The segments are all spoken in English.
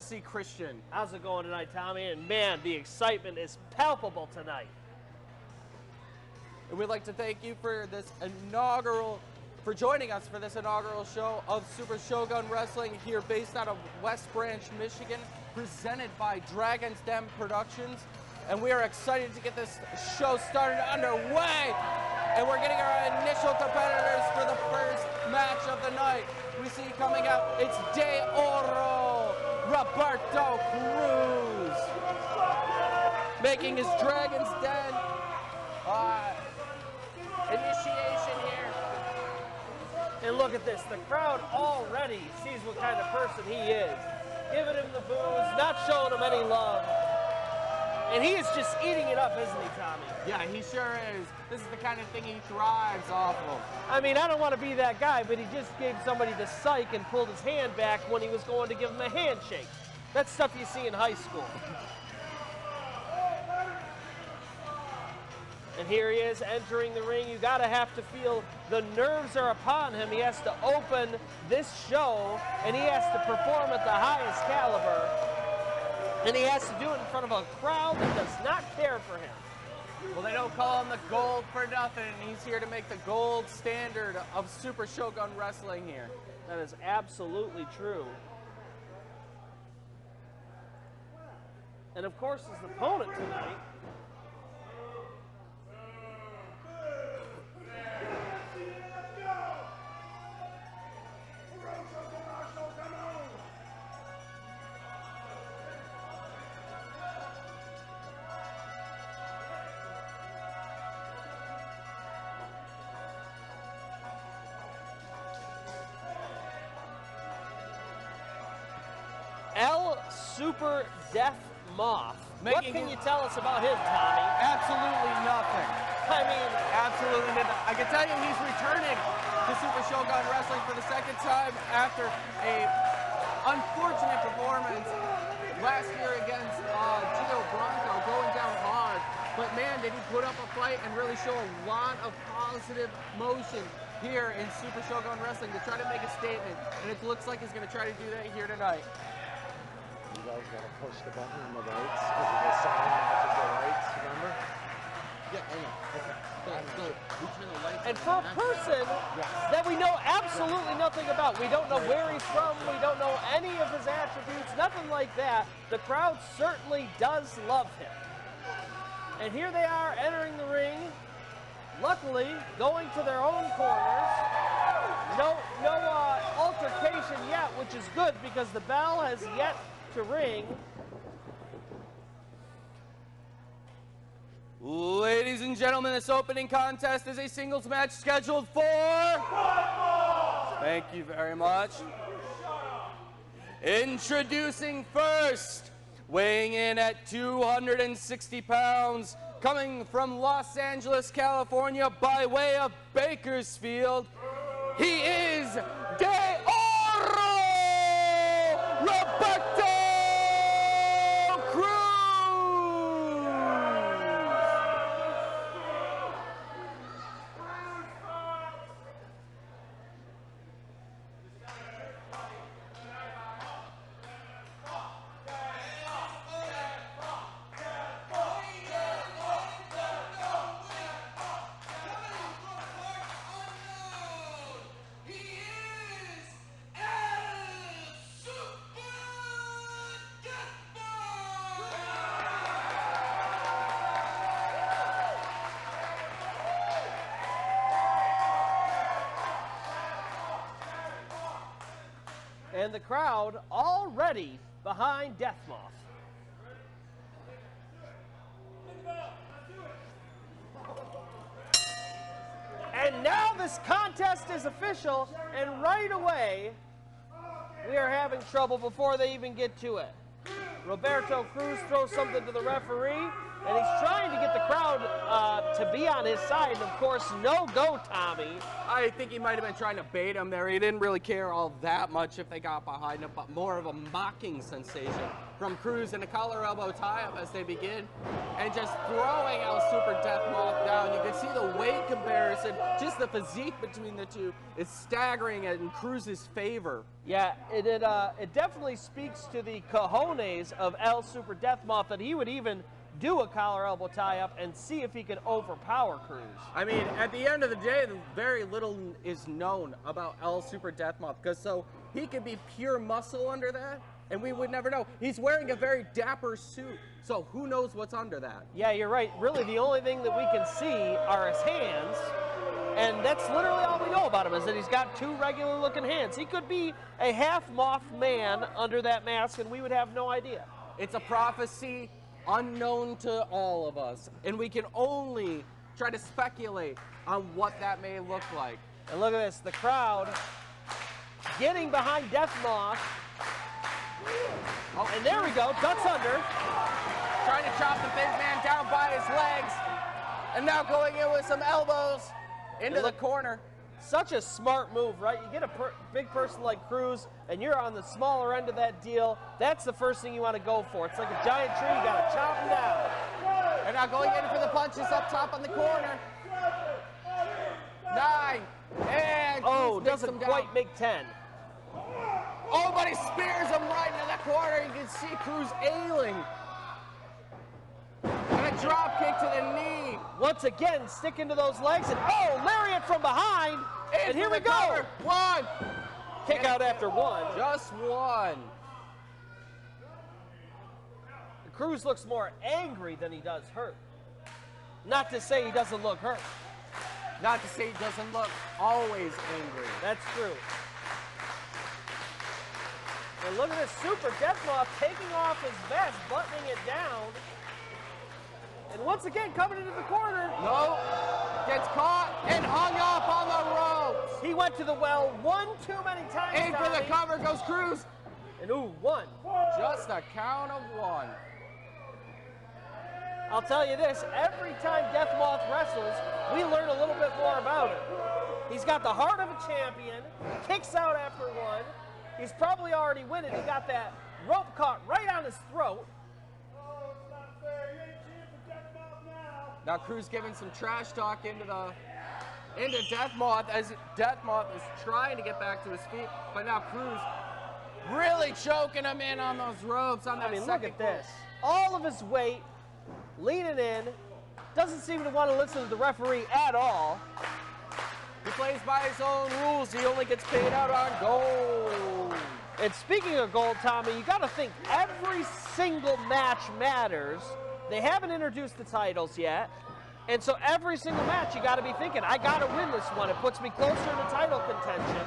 See Christian. How's it going tonight, Tommy? And man, the excitement is palpable tonight. And we'd like to thank you for joining us for this inaugural show of Super Shogun Wrestling here based out of West Branch, Michigan, presented by Dragon's Den Productions. And we are excited to get this show started underway. And we're getting our initial competitors for the first match of the night. We see coming out, it's De Oro, Roberto Cruz, making his Dragon's Den initiation here. And look at this, the crowd already sees what kind of person he is. Giving him the booze, not showing him any love. And he is just eating it up, isn't he, Tommy? Yeah, he sure is. This is the kind of thing he thrives off of. I mean, I don't want to be that guy, but he just gave somebody the psych and pulled his hand back when he was going to give him a handshake. That's stuff you see in high school. And here he is entering the ring. You gotta have to feel the nerves are upon him. He has to open this show, and he has to perform at the highest caliber. And he has to do it in front of a crowd that does not care for him. Well, they don't call him the Gold for nothing. He's here to make the gold standard of Super Shogun Wrestling here. That is absolutely true. And of course, his opponent tonight, Super Death Moth. What can you tell us about him, Tommy? Absolutely nothing. I mean, absolutely nothing. I can tell you he's returning to Super Shogun Wrestling for the second time after a unfortunate performance last year against Gio Bronco, going down hard. But man, did he put up a fight and really show a lot of positive motion here in Super Shogun Wrestling to try to make a statement. And it looks like he's going to try to do that here tonight. You guys gotta push the button on the rights because of the sign matches the rights, remember? Yeah, I know. Okay. And for a person that we know absolutely nothing about, we don't know where he's from, we don't know any of his attributes, nothing like that, the crowd certainly does love him. And here they are entering the ring, luckily going to their own corners. No altercation yet, which is good because the bell has yet to ring. Ladies and gentlemen, this opening contest is a singles match scheduled for... Thank you very much. Introducing first, weighing in at 260 pounds, coming from Los Angeles, California, by way of Bakersfield, he is De Oro, Roberto Cruz. And the crowd already behind Death Moth. And now this contest is official, and right away, we are having trouble before they even get to it. Roberto Cruz throws something to the referee. and he's trying to get the crowd to be on his side. And of course, no go, Tommy. I think he might have been trying to bait him there. He didn't really care all that much if they got behind him, but more of a mocking sensation from Cruz and a collar elbow tie-up as they begin, and just throwing El Super Death Moth down. You can see the weight comparison, just the physique between the two is staggering in Cruz's favor. Yeah, it definitely speaks to the cojones of El Super Death Moth that he would even do a collar elbow tie-up and see if he could overpower Cruz. I mean, at the end of the day, very little is known about El Super Death Moth, because so he could be pure muscle under that, and we would never know. He's wearing a very dapper suit, so who knows what's under that? Yeah, you're right. Really, the only thing that we can see are his hands, and that's literally all we know about him, is that he's got two regular-looking hands. He could be a half-moth man under that mask, and we would have no idea. It's a prophecy unknown to all of us, and we can only try to speculate on what that may look like. And look at this, the crowd getting behind Death Moth. Oh, and there we go, ducks under. Trying to chop the big man down by his legs, and now going in with some elbows into the corner. Such a smart move, right? You get a big person like Cruz, and you're on the smaller end of that deal. That's the first thing you want to go for. It's like a giant tree, you got to chop him down. And now going in for the punches up top on the corner. 9, and oh, Cruz doesn't quite make 10. Oh, but he spears him right into the corner. You can see Cruz ailing. And a drop kick to the knee. Once again, sticking to those legs, and oh, lariat from behind. And here we go. Cover. 1. Kick out after 1. Just 1. Cruz looks more angry than he does hurt. Not to say he doesn't look hurt. Not to say he doesn't look always angry. That's true. And look at this Super Death Moth taking off his vest, buttoning it down. And once again, coming into the corner. No, gets caught and hung up on the ropes. He went to the well one too many times. In for the cover goes Cruz. And ooh, 1. Just a count of 1. I'll tell you this, every time Death Moth wrestles, we learn a little bit more about him. He's got the heart of a champion, kicks out after 1. He's probably already winning. He got that rope caught right on his throat. Now Cruz giving some trash talk into Death Moth as Death Moth is trying to get back to his feet, but now Cruz really choking him in on those ropes on that I mean, second look at this. All of his weight, leaning in, doesn't seem to want to listen to the referee at all. He plays by his own rules. He only gets paid out on gold. And speaking of gold, Tommy, you got to think every single match matters. They haven't introduced the titles yet. And so every single match, you got to be thinking, I got to win this one. It puts me closer to title contention.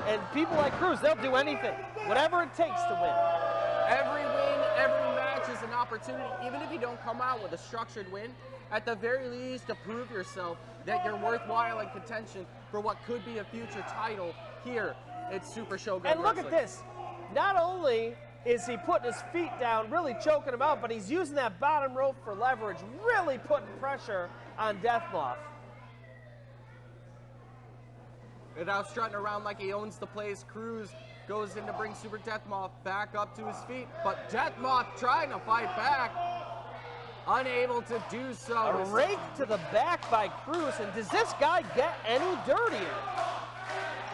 And people like Cruz, they'll do anything, whatever it takes to win. Every win, every match is an opportunity. Even if you don't come out with a structured win, at the very least to prove yourself that you're worthwhile in contention for what could be a future title here at Super Shogun And look Wrestling. at this. Not only is he putting his feet down, really choking him out, but he's using that bottom rope for leverage, really putting pressure on Death Moth. And now strutting around like he owns the place, Cruz goes in to bring Super Death Moth back up to his feet, but Death Moth trying to fight back, unable to do so. A rake to the back by Cruz, and does this guy get any dirtier?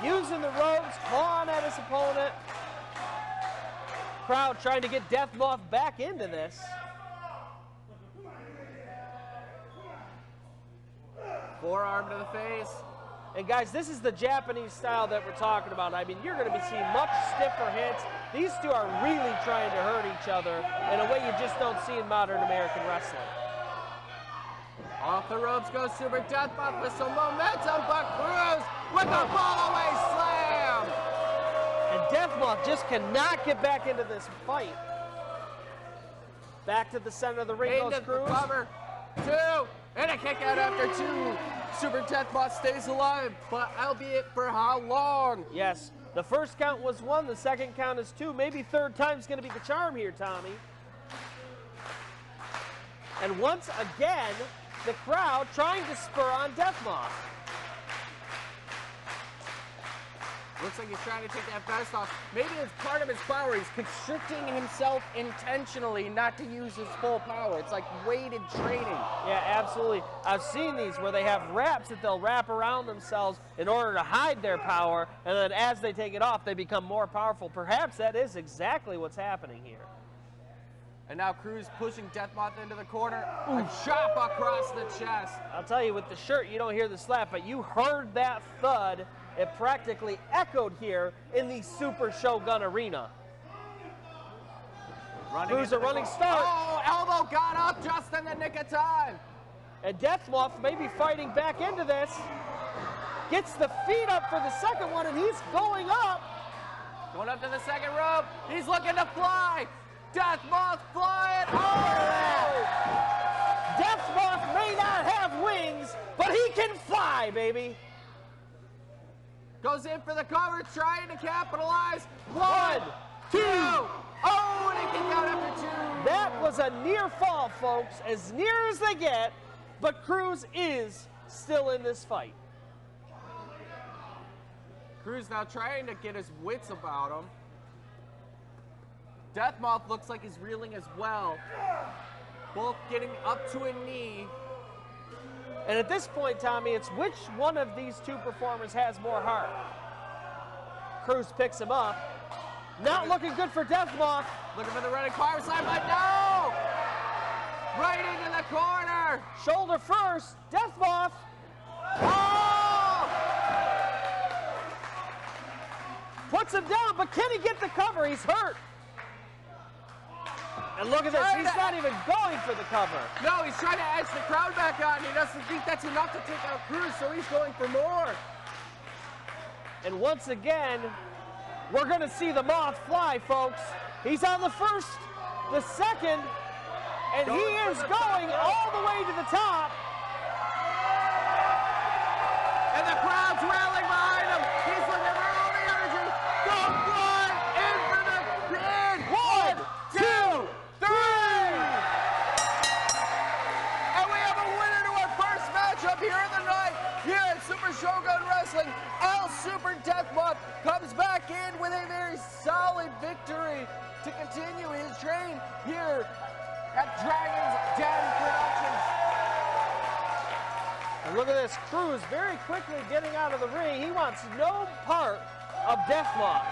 Using the ropes, clawing at his opponent. Crowd trying to get Death Moth back into this. Forearm to the face. And guys, this is the Japanese style that we're talking about. I mean, you're going to be seeing much stiffer hits. These two are really trying to hurt each other in a way you just don't see in modern American wrestling. Off the ropes goes Super Death Moth with some momentum, but Cruz with a fall-away slam. And Death Moth just cannot get back into this fight. Back to the center of the ring goes Into the Cruz. cover. 2, and a kick out after 2. Super Death Moth stays alive, but albeit for how long? Yes, the first count was 1, the second count is 2. Maybe third time's going to be the charm here, Tommy. And once again, the crowd trying to spur on Death Moth. Looks like he's trying to take that vest off. Maybe it's part of his power. He's constricting himself intentionally not to use his full power. It's like weighted training. Yeah, absolutely. I've seen these where they have wraps that they'll wrap around themselves in order to hide their power, and then as they take it off, they become more powerful. Perhaps that is exactly what's happening here. And now Cruz pushing Death Moth into the corner. A chop across the chest. I'll tell you, with the shirt, you don't hear the slap, but you heard that thud. It practically echoed here in the Super Shogun Arena. Cruz a running start. Oh, elbow got up just in the nick of time. And Death Moth may be fighting back into this. Gets the feet up for the second one, and he's going up. Going up to the second rope. He's looking to fly. Death Moth flying over that. Death Moth may not have wings, but he can fly, baby. Goes in for the cover, trying to capitalize. 1, 2. Oh, and he kicked out after 2. That was a near fall, folks, as near as they get, but Cruz is still in this fight. Cruz now trying to get his wits about him. Death Moth looks like he's reeling as well. Both getting up to a knee. And at this point, Tommy, it's which one of these two performers has more heart. Cruz picks him up. Not looking good for Death Moth. Looking for the running power slam, but no! Right into the corner. Shoulder first, Death Moth. Oh! Puts him down, but can he get the cover? He's hurt. And look at this, he's not even going for the cover. No, he's trying to edge the crowd back on. He doesn't think that's enough to take out Cruz, so he's going for more. And once again, we're going to see the Moth fly, folks. He's on the first, the second, and he is going all the way to the top. And the crowd's rallying behind him. He's looking for all the energy. Go fly in for the pin. 1, 2, 3. And we have a winner to our first matchup here in the night. Here at Super Shogun Wrestling, El Super Death Moth comes back in with a very solid victory to continue his reign here at Dragon's Den Productions. And look at this, Cruz very quickly getting out of the ring. He wants no part of Death Moth.